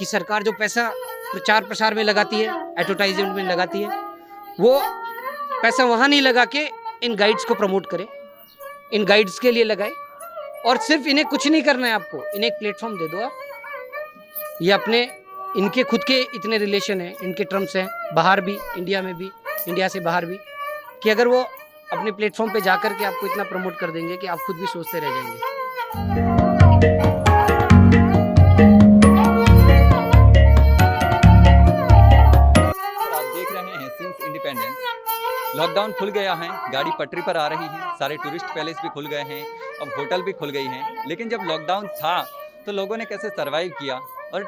कि सरकार जो पैसा प्रचार प्रसार में लगाती है, एडवर्टाइजमेंट में लगाती है, वो पैसा वहाँ नहीं लगा के इन गाइड्स को प्रमोट करे, इन गाइड्स के लिए लगाए। और सिर्फ इन्हें कुछ नहीं करना है, आपको इन्हें एक प्लेटफॉर्म दे दो आप। ये अपने इनके खुद के इतने रिलेशन हैं, इनके टर्म्स हैं बाहर भी, इंडिया में भी, इंडिया से बाहर भी, कि अगर वो अपने प्लेटफॉर्म पे जाकर के आपको इतना प्रमोट कर देंगे कि आप खुद भी सोचते रह जाएंगे। आप देख रहे हैं सिंस इंडिपेंडेंस लॉकडाउन खुल गया है, गाड़ी पटरी पर आ रही है, सारे टूरिस्ट पैलेस भी खुल गए हैं, अब होटल भी खुल गई हैं। लेकिन जब लॉकडाउन था तो लोगों ने कैसे सरवाइव किया। और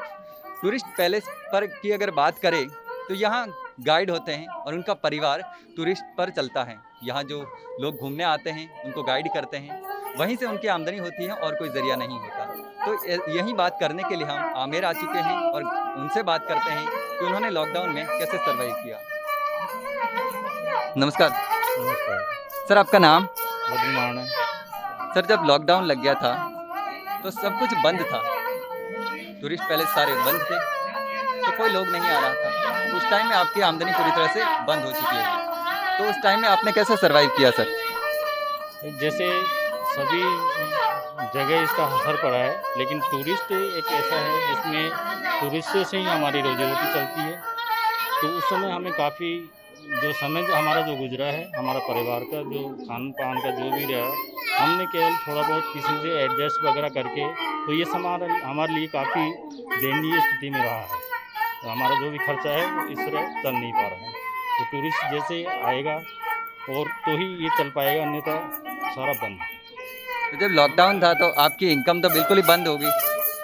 टूरिस्ट पैलेस पर की अगर बात करें तो यहाँ गाइड होते हैं और उनका परिवार टूरिस्ट पर चलता है। यहाँ जो लोग घूमने आते हैं उनको गाइड करते हैं, वहीं से उनकी आमदनी होती है और कोई ज़रिया नहीं होता। तो यही बात करने के लिए हम आमेर आ चुके हैं और उनसे बात करते हैं कि उन्होंने लॉकडाउन में कैसे सर्वाइव किया। नमस्कार। नमस्कार। सर, आपका नाम? बद्रीनारायण है। सर, जब लॉकडाउन लग गया था तो सब कुछ बंद था, टूरिस्ट पैलेस सारे बंद थे, तो कोई लोग नहीं आ रहा था। तो उस टाइम में आपकी आमदनी पूरी तरह से बंद हो चुकी है, तो उस टाइम में आपने कैसे सर्वाइव किया सर? जैसे सभी जगह इसका असर पड़ा है, लेकिन टूरिस्ट एक ऐसा है जिसमें टूरिस्टों से ही हमारी रोजी रोटी चलती है। तो उस समय हमें काफ़ी जो समय हमारा जो गुजरा है, हमारा परिवार का जो खान पान का जो भी रहा, हमने केवल थोड़ा बहुत किसी से एडजस्ट वगैरह करके, तो ये हमारे लिए काफ़ी दयनीय स्थिति में रहा है। तो हमारा जो भी खर्चा है वो इस तरह चल नहीं पा रहा है। तो टूरिस्ट जैसे आएगा और तो ही ये चल पाएगा, अन्यथा सारा बंद। तो जब लॉकडाउन था तो आपकी इनकम तो बिल्कुल ही बंद होगी,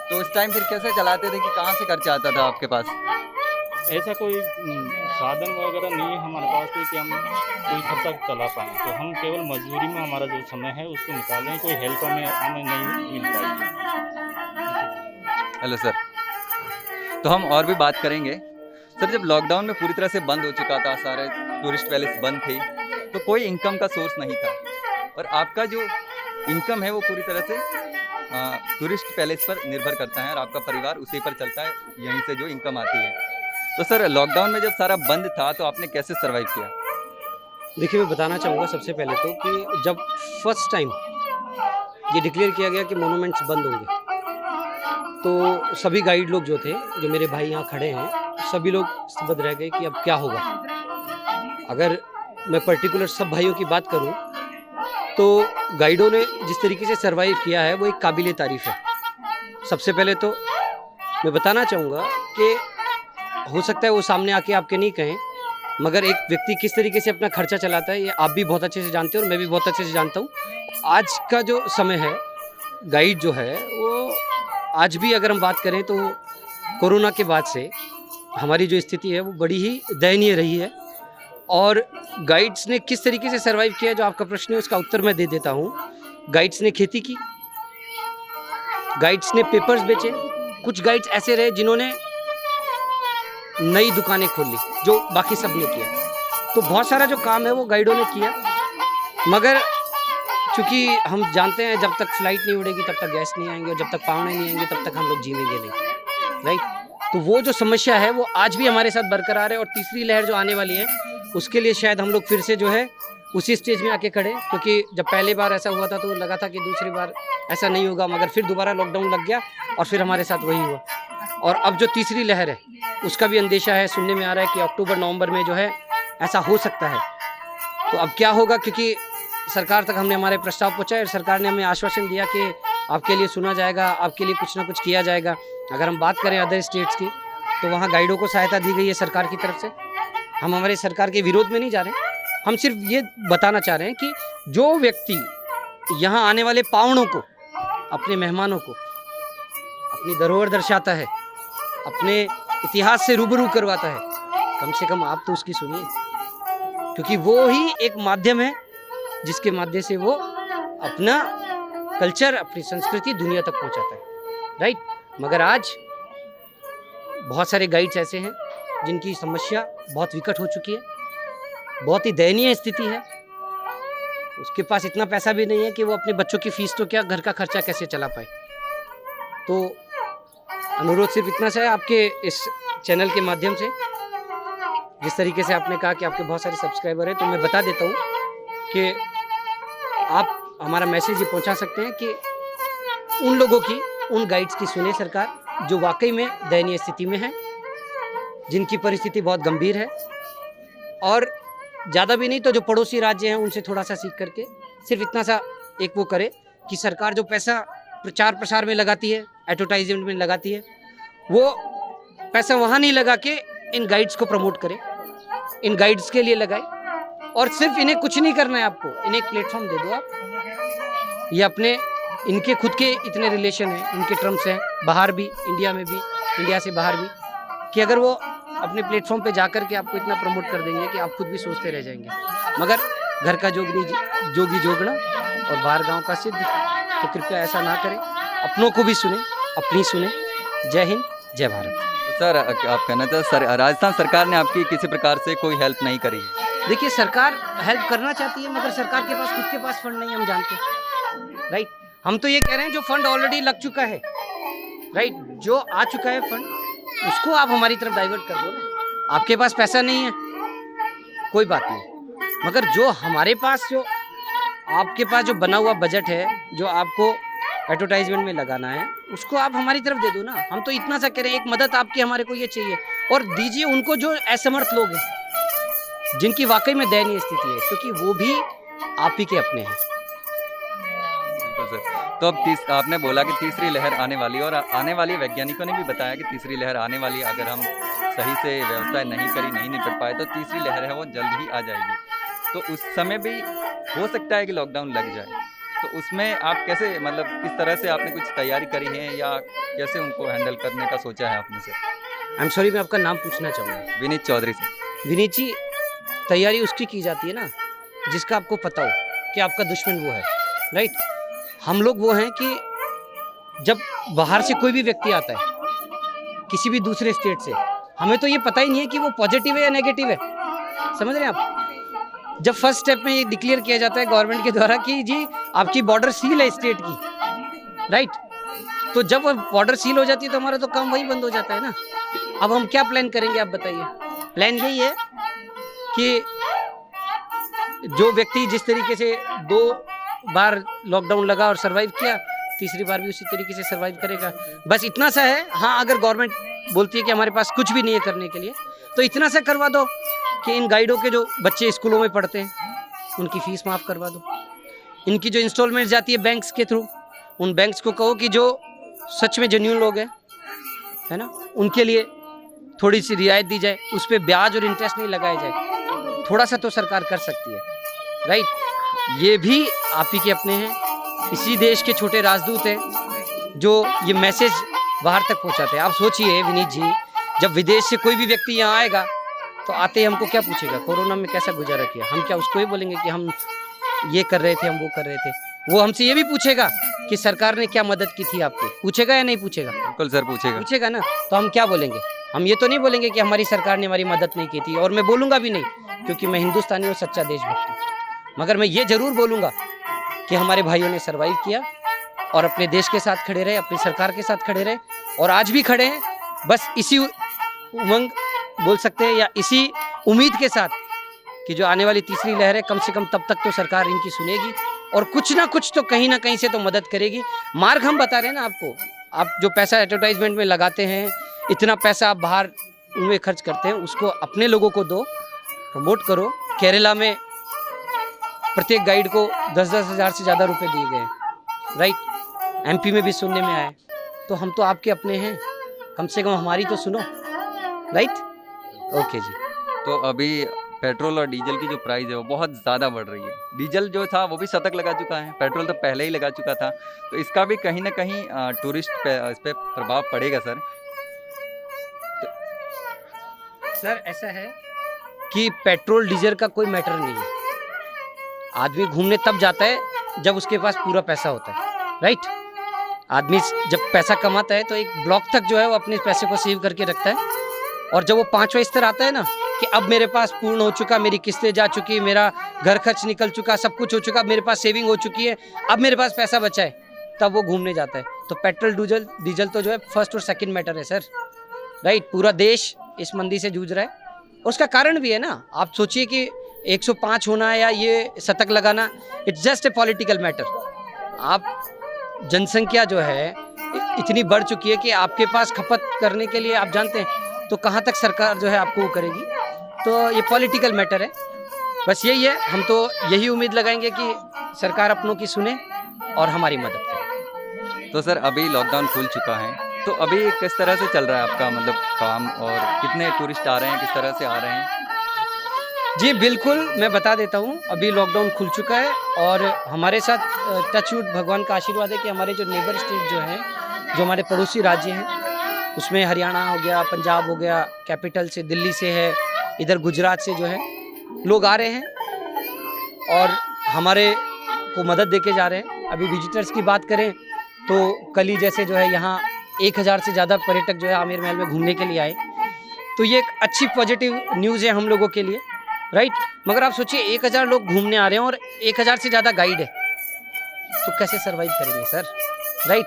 तो उस टाइम फिर कैसे चलाते थे कि कहाँ से खर्चा आता था आपके पास? ऐसा कोई साधन वगैरह नहीं है हमारे पास कि हम कोई खर्चा चला पाएँ। तो हम केवल मजबूरी में हमारा जो समय है उसको निकालें, कोई हेल्प हमें नहीं मिल पाएगी। हेलो सर, तो हम और भी बात करेंगे। सर, जब लॉकडाउन में पूरी तरह से बंद हो चुका था, सारे टूरिस्ट पैलेस बंद थे, तो कोई इनकम का सोर्स नहीं था, और आपका जो इनकम है वो पूरी तरह से टूरिस्ट पैलेस पर निर्भर करता है और आपका परिवार उसी पर चलता है, यहीं से जो इनकम आती है। तो सर, लॉकडाउन में जब सारा बंद था तो आपने कैसे सर्वाइव किया? देखिए, मैं बताना चाहूँगा सबसे पहले तो कि जब फर्स्ट टाइम ये डिक्लेयर किया गया कि मोनूमेंट्स बंद होंगे, तो सभी गाइड लोग जो थे, जो मेरे भाई यहाँ खड़े हैं, सभी लोग स्तब्ध रह गए कि अब क्या होगा। अगर मैं पर्टिकुलर सब भाइयों की बात करूं तो गाइडों ने जिस तरीके से सरवाइव किया है वो एक काबिले तारीफ है। सबसे पहले तो मैं बताना चाहूँगा कि हो सकता है वो सामने आके आपके नहीं कहें, मगर एक व्यक्ति किस तरीके से अपना खर्चा चलाता है ये आप भी बहुत अच्छे से जानते हो और मैं भी बहुत अच्छे से जानता हूँ। आज का जो समय है, गाइड जो है वो आज भी अगर हम बात करें तो कोरोना के बाद से हमारी जो स्थिति है वो बड़ी ही दयनीय रही है। और गाइड्स ने किस तरीके से सर्वाइव किया, जो आपका प्रश्न है उसका उत्तर मैं दे देता हूँ। गाइड्स ने खेती की, गाइड्स ने पेपर्स बेचे, कुछ गाइड्स ऐसे रहे जिन्होंने नई दुकानें खोल ली, जो बाकी सब ने किया। तो बहुत सारा जो काम है वो गाइडों ने किया, मगर चूँकि हम जानते हैं जब तक फ्लाइट नहीं उड़ेगी तब तक गैस नहीं आएंगे, और जब तक पावड़े नहीं आएंगे तब तक हम लोग जीवेंगे नहीं, राइट। तो वो जो समस्या है वो आज भी हमारे साथ बरकरार है, और तीसरी लहर जो आने वाली है उसके लिए शायद हम लोग फिर से जो है उसी स्टेज में आके खड़े, क्योंकि जब पहली बार ऐसा हुआ था तो लगा था कि दूसरी बार ऐसा नहीं होगा, मगर फिर दोबारा लॉकडाउन लग गया और फिर हमारे साथ वही हुआ। और अब जो तीसरी लहर है उसका भी अंदेशा है, सुनने में आ रहा है कि अक्टूबर नवंबर में जो है ऐसा हो सकता है। तो अब क्या होगा, क्योंकि सरकार तक हमने हमारे प्रस्ताव पहुँचाए और सरकार ने हमें आश्वासन दिया कि आपके लिए सुना जाएगा, आपके लिए कुछ ना कुछ किया जाएगा। अगर हम बात करें अदर स्टेट्स की तो वहाँ गाइडों को सहायता दी गई है सरकार की तरफ से। हम हमारे सरकार के विरोध में नहीं जा रहे, हम सिर्फ ये बताना चाह रहे हैं कि जो व्यक्ति यहाँ आने वाले पावनों को, अपने मेहमानों को अपनी धरोहर दर्शाता है, अपने इतिहास से रूबरू करवाता है, कम से कम आप तो उसकी सुनिए, क्योंकि वो ही एक माध्यम है जिसके माध्यम से वो अपना कल्चर, अपनी संस्कृति दुनिया तक पहुंचाता है, राइट। मगर आज बहुत सारे गाइड्स ऐसे हैं जिनकी समस्या बहुत विकट हो चुकी है, बहुत ही दयनीय स्थिति है। उसके पास इतना पैसा भी नहीं है कि वो अपने बच्चों की फीस तो क्या, घर का खर्चा कैसे चला पाए। तो अनुरोध सिर्फ इतना सा है आपके इस चैनल के माध्यम से, जिस तरीके से आपने कहा कि आपके बहुत सारे सब्सक्राइबर हैं, तो मैं बता देता हूँ कि आप हमारा मैसेज ये पहुँचा सकते हैं कि उन लोगों की, उन गाइड्स की सुने सरकार जो वाकई में दयनीय स्थिति में है, जिनकी परिस्थिति बहुत गंभीर है, और ज़्यादा भी नहीं तो जो पड़ोसी राज्य हैं उनसे थोड़ा सा सीख करके सिर्फ इतना सा एक वो करे कि सरकार जो पैसा प्रचार प्रसार में लगाती है, एडवर्टाइजमेंट में लगाती है, वो पैसा वहाँ नहीं लगा के इन गाइड्स को प्रमोट करे, इन गाइड्स के लिए लगाए। और सिर्फ इन्हें कुछ नहीं करना है आपको, इन्हें एक प्लेटफॉर्म दे दो आप। ये अपने इनके खुद के इतने रिलेशन हैं, इनके टर्म्स हैं बाहर भी, इंडिया में भी, इंडिया से बाहर भी, कि अगर वो अपने प्लेटफॉर्म पे जाकर के आपको इतना प्रमोट कर देंगे कि आप खुद भी सोचते रह जाएंगे। मगर घर का जोगी जोगना और बाहर गांव का सिद्ध, तो कृपया ऐसा ना करें, अपनों को भी सुने, अपनी सुने। जय हिंद, जय भारत। सर आप कहना चाहते सर राजस्थान सरकार ने आपकी किसी प्रकार से कोई हेल्प नहीं करी है? देखिए, सरकार हेल्प करना चाहती है मगर सरकार के पास खुद के पास फंड नहीं, हम जानते हैं, राइट। हम तो ये कह रहे हैं जो फंड ऑलरेडी लग चुका है, राइट, जो आ चुका है फंड, उसको आप हमारी तरफ डाइवर्ट कर दो ना। आपके पास पैसा नहीं है, कोई बात नहीं, मगर जो हमारे पास, जो आपके पास जो बना हुआ बजट है, जो आपको एडवर्टाइजमेंट में लगाना है, उसको आप हमारी तरफ दे दो ना। हम तो इतना सा कह रहे हैं, एक मदद आपकी हमारे को ये चाहिए, और दीजिए उनको जो असमर्थ लोग हैं, जिनकी वाकई में दयनीय स्थिति है, क्योंकि वो भी आप ही के अपने हैं। तो अब आपने बोला कि तीसरी लहर आने वाली, और आने वाली वैज्ञानिकों ने भी बताया कि तीसरी लहर आने वाली, अगर हम सही से व्यवस्था नहीं करी, नहीं निपट पाए, तो तीसरी लहर है वो जल्द ही आ जाएगी। तो उस समय भी हो सकता है कि लॉकडाउन लग जाए, तो उसमें आप कैसे, मतलब किस तरह से आपने कुछ तैयारी करी है या कैसे उनको हैंडल करने का सोचा है आपने? सर आई एम सॉरी, मैं आपका नाम पूछना चाहूँगा। विनीत चौधरी से। विनीत जी, तैयारी उसकी की जाती है ना जिसका आपको पता हो कि आपका दुश्मन वो है, राइट। हम लोग वो हैं कि जब बाहर से कोई भी व्यक्ति आता है, किसी भी दूसरे स्टेट से, हमें तो ये पता ही नहीं है कि वो पॉजिटिव है या नेगेटिव है, समझ रहे हैं आप। जब फर्स्ट स्टेप में ये डिक्लेयर किया जाता है गवर्नमेंट के द्वारा कि जी आपकी बॉर्डर सील है स्टेट की, राइट, तो जब वो बॉर्डर सील हो जाती है तो हमारा तो काम वही बंद हो जाता है ना। अब हम क्या प्लान करेंगे आप बताइए। प्लान यही है कि जो व्यक्ति जिस तरीके से 2 बार लॉकडाउन लगा और सरवाइव किया, तीसरी बार भी उसी तरीके से सरवाइव करेगा। बस इतना सा है, हाँ, अगर गवर्नमेंट बोलती है कि हमारे पास कुछ भी नहीं है करने के लिए, तो इतना सा करवा दो कि इन गाइडों के जो बच्चे स्कूलों में पढ़ते हैं उनकी फीस माफ़ करवा दो। इनकी जो इंस्टॉलमेंट जाती है बैंक्स के थ्रू, उन बैंक्स को कहो कि जो सच में जेन्युइन लोग हैं, है ना, उनके लिए थोड़ी सी रियायत दी जाए, उस पर ब्याज और इंटरेस्ट नहीं लगाया जाए। थोड़ा सा तो सरकार कर सकती है, राइट। ये भी आप ही के अपने हैं, इसी देश के छोटे राजदूत हैं जो ये मैसेज बाहर तक पहुंचाते हैं। आप सोचिए विनीत जी, जब विदेश से कोई भी व्यक्ति यहाँ आएगा तो आते ही हमको क्या पूछेगा, कोरोना में कैसा गुजारा किया। हम क्या उसको ही बोलेंगे कि हम ये कर रहे थे, हम वो कर रहे थे। वो हमसे ये भी पूछेगा कि सरकार ने क्या मदद की थी आपकी, पूछेगा या नहीं पूछेगा? बिल्कुल सर, पूछेगा ना। तो हम क्या बोलेंगे? हम ये तो नहीं बोलेंगे कि हमारी सरकार ने हमारी मदद नहीं की थी, और मैं बोलूँगा भी नहीं, क्योंकि मैं हिंदुस्तानी और सच्चा देशभक्त हूँ। मगर मैं ये ज़रूर बोलूँगा कि हमारे भाइयों ने सर्वाइव किया और अपने देश के साथ खड़े रहे, अपनी सरकार के साथ खड़े रहे, और आज भी खड़े हैं। बस इसी उमंग बोल सकते हैं, या इसी उम्मीद के साथ कि जो आने वाली तीसरी लहर है, कम से कम तब तक तो सरकार इनकी सुनेगी और कुछ ना कुछ तो कहीं ना कहीं से तो मदद करेगी। मार्ग हम बता रहे हैं ना आपको। आप जो पैसा एडवर्टाइजमेंट में लगाते हैं, इतना पैसा आप बाहर उनमें खर्च करते हैं, उसको अपने लोगों को दो, प्रमोट करो। केरला में प्रत्येक गाइड को 10-10 हज़ार से ज़्यादा रुपए दिए गए, राइट। एमपी में भी सुनने में आए। तो हम तो आपके अपने हैं, कम से कम हमारी तो सुनो, राइट। ओके जी। तो अभी पेट्रोल और डीजल की जो प्राइस है वो बहुत ज़्यादा बढ़ रही है। डीजल जो था वो भी शतक लगा चुका है, पेट्रोल तो पहले ही लगा चुका था, तो इसका भी कहीं ना कहीं टूरिस्ट पे इस पर प्रभाव पड़ेगा सर। सर ऐसा है कि पेट्रोल डीजल का कोई मैटर नहीं है। आदमी घूमने तब जाता है जब उसके पास पूरा पैसा होता है, राइट। आदमी जब पैसा कमाता है तो एक ब्लॉक तक जो है वो अपने पैसे को सेव करके रखता है, और जब वो 5वां स्तर आता है ना कि अब मेरे पास पूर्ण हो चुका, मेरी किस्तें जा चुकी, मेरा घर खर्च निकल चुका, सब कुछ हो चुका, मेरे पास सेविंग हो चुकी है, अब मेरे पास पैसा बचा है, तब वो घूमने जाता है। तो पेट्रोल डीजल डीजल तो जो है फर्स्ट और सेकंड मैटर है सर, राइट। पूरा देश इस मंदी से जूझ रहा है, उसका कारण भी है ना। आप सोचिए कि 105 होना या ये शतक लगाना, it's just a political matter. आप जनसंख्या जो है इतनी बढ़ चुकी है कि आपके पास खपत करने के लिए आप जानते हैं तो कहाँ तक सरकार जो है आपको वो करेगी। तो ये पॉलिटिकल मैटर है, बस यही है। हम तो यही उम्मीद लगाएंगे कि सरकार अपनों की सुने और हमारी मदद करे। तो सर अभी लॉकडाउन खुल चुका है, तो अभी किस तरह से चल रहा है आपका मतलब काम, और कितने टूरिस्ट आ रहे हैं, किस तरह से आ रहे हैं? जी बिल्कुल, मैं बता देता हूँ। अभी लॉकडाउन खुल चुका है और हमारे साथ टचवुड भगवान का आशीर्वाद है कि हमारे जो नेबर स्टेट जो हैं, जो हमारे पड़ोसी राज्य हैं, उसमें हरियाणा हो गया, पंजाब हो गया, कैपिटल से दिल्ली से है, इधर गुजरात से जो है लोग आ रहे हैं और हमारे को मदद देके जा रहे हैं। अभी विजिटर्स की बात करें तो कल ही जैसे जो है यहाँ 1000 से ज़्यादा पर्यटक जो है आमेर महल में घूमने के लिए आए, तो ये एक अच्छी पॉजिटिव न्यूज़ है हम लोगों के लिए, राइट। मगर आप सोचिए 1000 लोग घूमने आ रहे हैं और 1000 से ज़्यादा गाइड है, तो कैसे सर्वाइव करेंगे सर, राइट।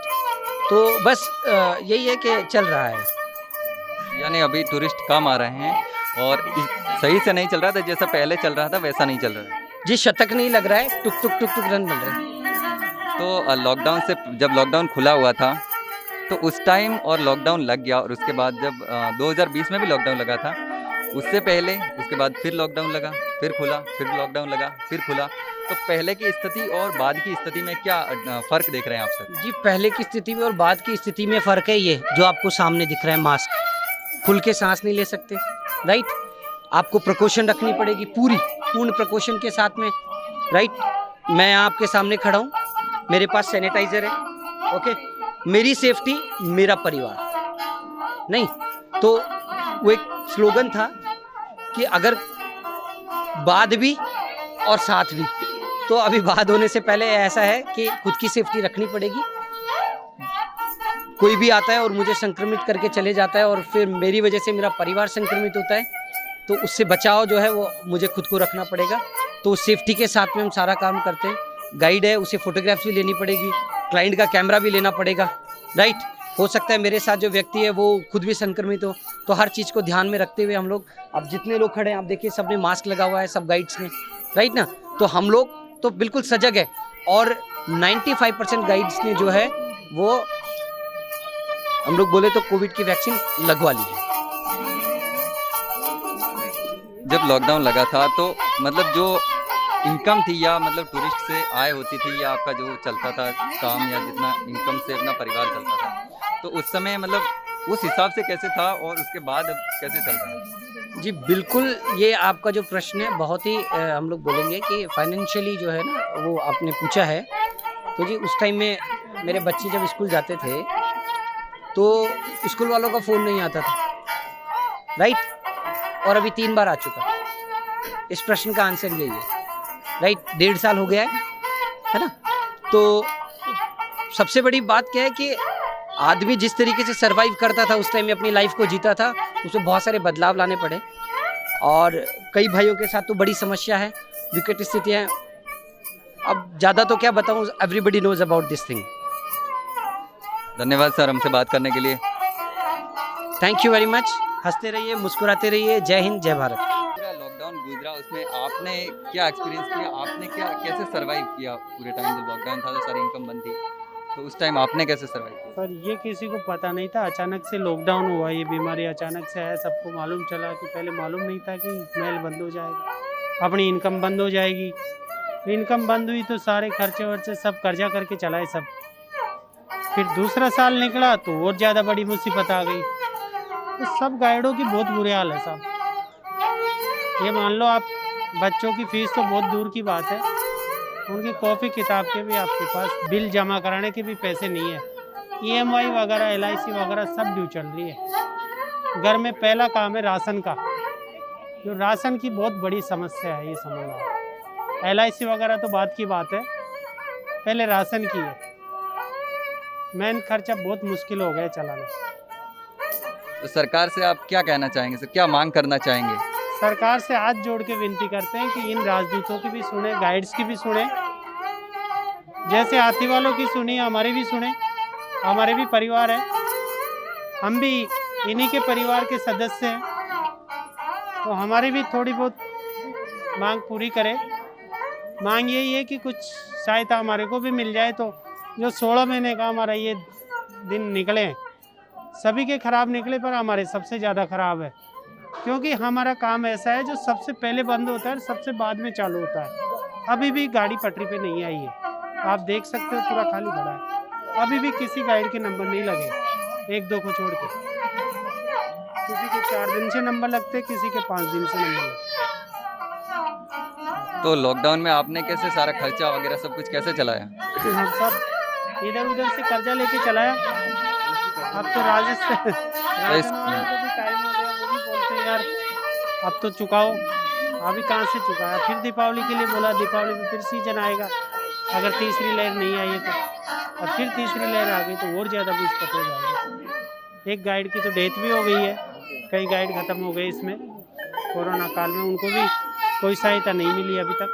तो बस यही है कि चल रहा है। यानी अभी टूरिस्ट कम आ रहे हैं और सही से नहीं चल रहा था, जैसा पहले चल रहा था वैसा नहीं चल रहा है। जी शतक नहीं लग रहा है, टुक टुक टुक टुक रन बन रहे हैं। तो लॉकडाउन से, जब लॉकडाउन खुला हुआ था तो उस टाइम और लॉकडाउन लग गया, और उसके बाद जब 2020 में भी लॉकडाउन लगा था, उससे पहले उसके बाद फिर लॉकडाउन लगा, फिर खुला, फिर लॉकडाउन लगा, फिर खुला, तो पहले की स्थिति और बाद की स्थिति में क्या फ़र्क देख रहे हैं आप सर? जी पहले की स्थिति में और बाद की स्थिति में फ़र्क है ये जो आपको सामने दिख रहा है, मास्क। खुल के सांस नहीं ले सकते, राइट। आपको प्रिकॉशन रखनी पड़ेगी, पूर्ण प्रिकॉशन के साथ में, राइट। मैं आपके सामने खड़ा हूँ, मेरे पास सैनिटाइज़र है, ओके। मेरी सेफ्टी मेरा परिवार, नहीं तो वो एक स्लोगन था कि अगर बाद भी और साथ भी, तो अभी बाद होने से पहले ऐसा है कि खुद की सेफ्टी रखनी पड़ेगी। कोई भी आता है और मुझे संक्रमित करके चले जाता है और फिर मेरी वजह से मेरा परिवार संक्रमित होता है, तो उससे बचाव जो है वो मुझे खुद को रखना पड़ेगा। तो सेफ्टी के साथ में हम सारा काम करते हैं। गाइड है, उसे फोटोग्राफ्स भी लेनी पड़ेगी, क्लाइंट का कैमरा भी लेना पड़ेगा, राइट। हो सकता है मेरे साथ जो व्यक्ति है वो खुद भी संक्रमित हो, तो हर चीज़ को ध्यान में रखते हुए हम लोग, अब जितने लोग खड़े हैं आप देखिए सबने मास्क लगा हुआ है, सब गाइड्स ने, राइट ना। तो हम लोग तो बिल्कुल सजग है और 95% गाइड्स ने जो है वो हम लोग बोले तो कोविड की वैक्सीन लगवा ली है। जब लॉकडाउन लगा था तो मतलब जो इनकम थी, या मतलब टूरिस्ट से आय होती थी, या आपका जो चलता था काम, या जितना इनकम से अपना परिवार चलता था, तो उस समय मतलब उस हिसाब से कैसे था और उसके बाद अब कैसे चल रहा है? जी बिल्कुल, ये आपका जो प्रश्न है बहुत ही हम लोग बोलेंगे कि फाइनेंशियली जो है ना वो आपने पूछा है। तो जी उस टाइम में मेरे बच्चे जब स्कूल जाते थे तो स्कूल वालों का फ़ोन नहीं आता था, राइट। और अभी 3 बार आ चुका। इस प्रश्न का आंसर यही है, राइट। 1.5 साल हो गया है ना। तो सबसे बड़ी बात क्या है कि आदमी जिस तरीके से सरवाइव करता था उस टाइम में, अपनी लाइफ को जीता था, उसमें बहुत सारे बदलाव लाने पड़े और कई भाइयों के साथ तो बड़ी समस्या है, विकट स्थितियाँ। अब ज़्यादा तो क्या बताऊँ, everybody knows about this thing. धन्यवाद सर हमसे बात करने के लिए। Thank you very much. हंसते रहिए, मुस्कुराते रहिए। जय हिंद, जय भारत। लॉकडाउन गुजरा, उसमें आपने क्या एक्सपीरियंस किया, आपने क्या कैसे सरवाइव किया पूरे टाइम जब लॉकडाउन था, तो सारी इनकम बंद थी, तो उस टाइम आपने कैसे सरवाइव किया? पर ये किसी को पता नहीं था, अचानक से लॉकडाउन हुआ, ये बीमारी अचानक से है। सबको मालूम चला कि पहले मालूम नहीं था कि महल बंद हो जाएगा, अपनी इनकम बंद हो जाएगी। इनकम बंद हुई तो सारे खर्चे वर्चे सब कर्जा करके चलाए सब। फिर दूसरा साल निकला तो और ज़्यादा बड़ी मुसीबत आ गई। तो सब गाइडों की बहुत बुरे हाल है साहब। ये मान लो आप बच्चों की फ़ीस तो बहुत दूर की बात है, उनकी कॉपी किताब के भी आपके पास बिल जमा कराने के भी पैसे नहीं है। EMI वगैरह, LIC वगैरह सब ड्यू चल रही है। घर में पहला काम है राशन का, जो राशन की बहुत बड़ी समस्या है, ये समझ लो। LIC वगैरह तो बात की बात है, पहले राशन की है। मेन खर्चा बहुत मुश्किल हो गया चलाना। तो सरकार से आप क्या कहना चाहेंगे सर, क्या मांग करना चाहेंगे? सरकार से हाथ जोड़ के विनती करते हैं कि इन राजदूतों की भी सुने, गाइड्स की भी सुने, जैसे हाथी वालों की सुनी हमारी भी सुने। हमारे भी परिवार है, हम भी इन्हीं के परिवार के सदस्य हैं, तो हमारी भी थोड़ी बहुत मांग पूरी करें। मांग यही है कि कुछ सहायता हमारे को भी मिल जाए, तो जो 16 महीने का हमारा ये दिन निकले, सभी के खराब निकले पर हमारे सबसे ज़्यादा खराब है, क्योंकि हमारा काम ऐसा है जो सबसे पहले बंद होता है और सबसे बाद में चालू होता है। अभी भी गाड़ी पटरी पे नहीं आई है, आप देख सकते हो पूरा खाली खड़ा है। अभी भी किसी गाइड के नंबर नहीं लगे, 1-2 को छोड़ के। किसी के 4 दिन से नंबर लगते, किसी के 5 दिन से नंबर लगते। तो लॉकडाउन में आपने कैसे सारा खर्चा वगैरह सब कुछ कैसे चलाया? हम सब इधर उधर से कर्जा लेके चलाया। अब तो राजस्थान वालों को भी टाइम हो गया, वो भी बोलते हैं यार अब तो चुकाओ। अभी कहाँ से चुकाया, फिर दीपावली के लिए बोला, दीपावली में फिर सीजन आएगा, अगर तीसरी लहर नहीं आई है तो, और फिर तीसरी लहर आ गई तो और ज़्यादा मुश्किल हो जाएगा। एक गाइड की तो डेथ भी हो गई है, कई गाइड ख़त्म हो गए इसमें कोरोना काल में, उनको भी कोई सहायता नहीं मिली अभी तक।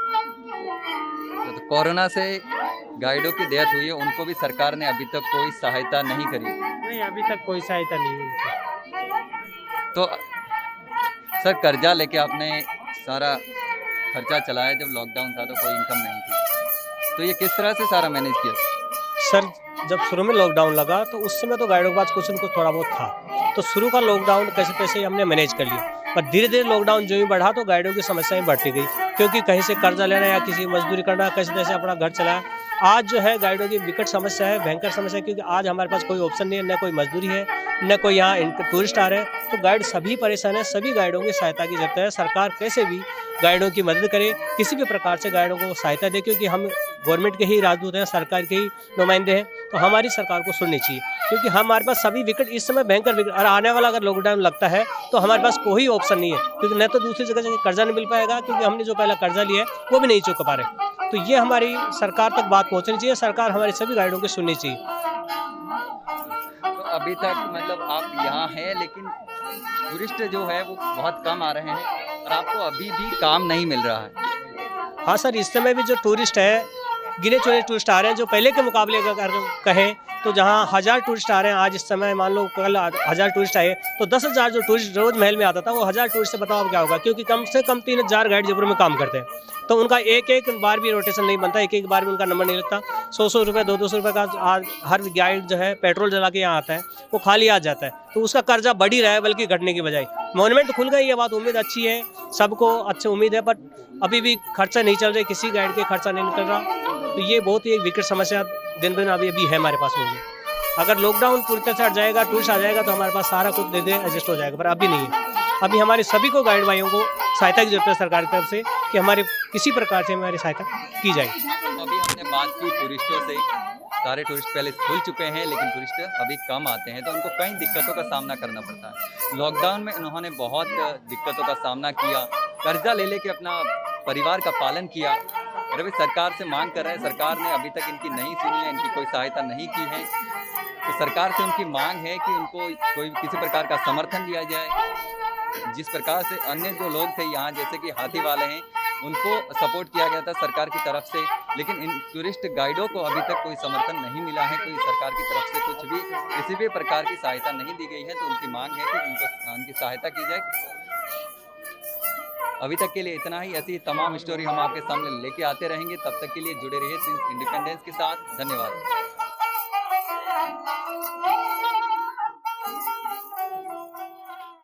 तो कोरोना से गाइडों की डेथ हुई है, उनको भी सरकार ने अभी तक कोई सहायता नहीं करी? नहीं, अभी तक कोई सहायता नहीं मिली। तो सर कर्जा लेके आपने सारा खर्चा चलाया, जब लॉकडाउन था तो कोई इनकम नहीं थी, तो ये किस तरह से सारा मैनेज किया? सर जब शुरू में लॉकडाउन लगा तो उस समय तो गाइडों के पास कुछ न कुछ थोड़ा बहुत था, तो शुरू का लॉकडाउन कैसे तैसे हमने मैनेज कर लिया। पर धीरे धीरे लॉकडाउन जो ही बढ़ा तो गाइडों की समस्याएं बढ़ती गई, क्योंकि कहीं से कर्जा लेना या किसी मजदूरी करना, कैसे तैसे अपना घर चलाया। आज जो है गाइडों की विकट समस्या है, भयंकर समस्या है, क्योंकि आज हमारे पास कोई ऑप्शन नहीं है, न कोई मजदूरी है, न कोई यहाँ टूरिस्ट आ रहे हैं, तो गाइड सभी परेशान है। सभी गाइडों की सहायता की जरूरत है। सरकार कैसे भी गाइडों की मदद करे, किसी भी प्रकार से गाइडों को सहायता दे, क्योंकि हम गवर्नमेंट के ही राजदूत हैं, सरकार के ही नुमाइंदे हैं, तो हमारी सरकार को सुननी चाहिए, क्योंकि हमारे पास सभी विकट इस समय भयंकर विकट, और आने वाला अगर लॉकडाउन लगता है तो हमारे पास कोई ऑप्शन नहीं है, क्योंकि न तो दूसरी जगह से कर्जा नहीं मिल पाएगा, क्योंकि हमने जो पहला कर्जा लिया है वो भी नहीं चुका पा रहे। तो ये हमारी सरकार तक बात पहुँचनी चाहिए, सरकार हमारी सभी गाइडों की सुननी चाहिए। तो अभी तक मतलब आप यहाँ हैं, लेकिन टूरिस्ट जो है वो बहुत कम आ रहे हैं और आपको अभी भी काम नहीं मिल रहा है? हाँ सर, इस समय भी जो टूरिस्ट है, गिने चुने टूरिस्ट आ रहे हैं, जो पहले के मुकाबले अगर कहें तो जहाँ 1000 टूरिस्ट आ रहे हैं, आज इस समय मान लो कल 1000 टूरिस्ट आए, तो 10,000 जो टूरिस्ट रोज महल में आता था वो 1000 टूरिस्ट से बताओ अब क्या होगा, क्योंकि कम से कम 3000 गाइड जयपुर में काम करते हैं, तो उनका एक बार भी रोटेशन नहीं बनता, एक बार भी उनका नंबर नहीं लगता। 100 रुपये 200 रुपये का हर गाइड जो है पेट्रोल जला के यहाँ आता है, वो खाली आ जाता है, तो उसका कर्जा बढ़ ही रहा है बल्कि घटने की बजाय। मॉन्यूमेंट खुल गई, ये बात उम्मीद अच्छी है, सबको अच्छी उम्मीद है, बट अभी भी खर्चा नहीं चल रहा, किसी गाइड के खर्चा नहीं निकल रहा, तो ये बहुत ही एक विकट समस्या दिन दिन अभी है हमारे पास होगी। अगर लॉकडाउन पूरी तरह से हट जाएगा, टूरिस्ट आ जाएगा, तो हमारे पास सारा कुछ दे एडजस्ट हो जाएगा, पर अभी नहीं है। अभी हमारे सभी को गाइड भाइयों को सहायता की जरूरत है सरकार की तरफ से, कि हमारे किसी प्रकार से हमारी सहायता की जाए। अभी हमने बात की टूरिस्टों से, सारे टूरिस्ट पैलेस खुल चुके हैं, लेकिन टूरिस्ट अभी कम आते हैं, तो उनको कई दिक्कतों का सामना करना पड़ता है। लॉकडाउन में उन्होंने बहुत दिक्कतों का सामना किया, कर्जा ले लेके अपना परिवार का पालन किया, और अभी सरकार से मांग कर रहे हैं। सरकार ने अभी तक इनकी नहीं सुनी है, इनकी कोई सहायता नहीं की है, तो सरकार से उनकी मांग है कि उनको कोई किसी प्रकार का समर्थन दिया जाए। जिस प्रकार से अन्य जो लोग थे यहाँ, जैसे कि हाथी वाले हैं, उनको सपोर्ट किया गया था सरकार की तरफ से, लेकिन इन टूरिस्ट गाइडों को अभी तक कोई समर्थन नहीं मिला है, कोई सरकार की तरफ से कुछ भी किसी भी प्रकार की सहायता नहीं दी गई है, तो उनकी मांग है कि उनकी सहायता की जाए। अभी तक के लिए इतना ही। ऐसी तमाम स्टोरी हम आपके सामने लेके आते रहेंगे, तब तक के लिए जुड़े रहिए सिंस इंडिपेंडेंस के साथ। धन्यवाद।